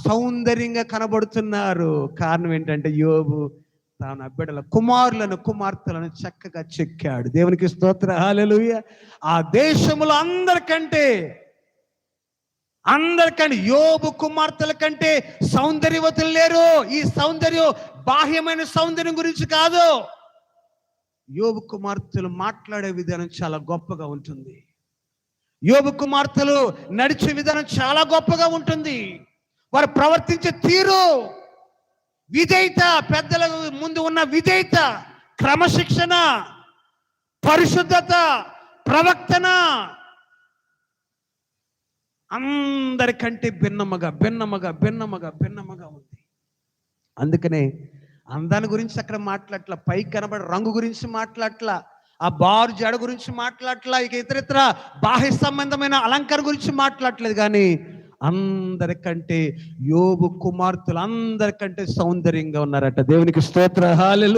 సౌందర్యంగా కనబడుతున్నారు. కారణం ఏంటంటే యోబు తాను బిడ్డల కుమారులను కుమార్తెలను చక్కగా చెక్కాడు. దేవునికి స్తోత్ర, హల్లెలూయా. ఆ దేశములో అందరికంటే యోబు కుమార్తెల కంటే సౌందర్యవతులు లేరు. ఈ సౌందర్యం బాహ్యమైన సౌందర్యం గురించి కాదు. యోబు కుమార్తెలు మాట్లాడే విధానం చాలా గొప్పగా ఉంటుంది. యోబు కుమార్తెలు నడిచే విధానం చాలా గొప్పగా ఉంటుంది. వారు ప్రవర్తించే తీరు, విధేయత, పెద్దల ముందు ఉన్న విధేయత, క్రమశిక్షణ, పరిశుద్ధత, ప్రవర్తన అందరికంటే భిన్నముగా ఉంది. అందుకనే అందాన్ని గురించి అక్కడ మాట్లాడట్లా, పైకి కనబడే రంగు గురించి మాట్లాడట్లా, ఆ బారు జడ గురించి మాట్లాడట్లా, ఇక ఇతరితర బాహ్య సంబంధమైన అలంకారం గురించి మాట్లాడట్లేదు. కానీ అందరికంటే యోబు కుమార్తెలు అందరికంటే సౌందర్యంగా ఉన్నారట. దేవునికి స్తోత్ర, హల్లెలూయా.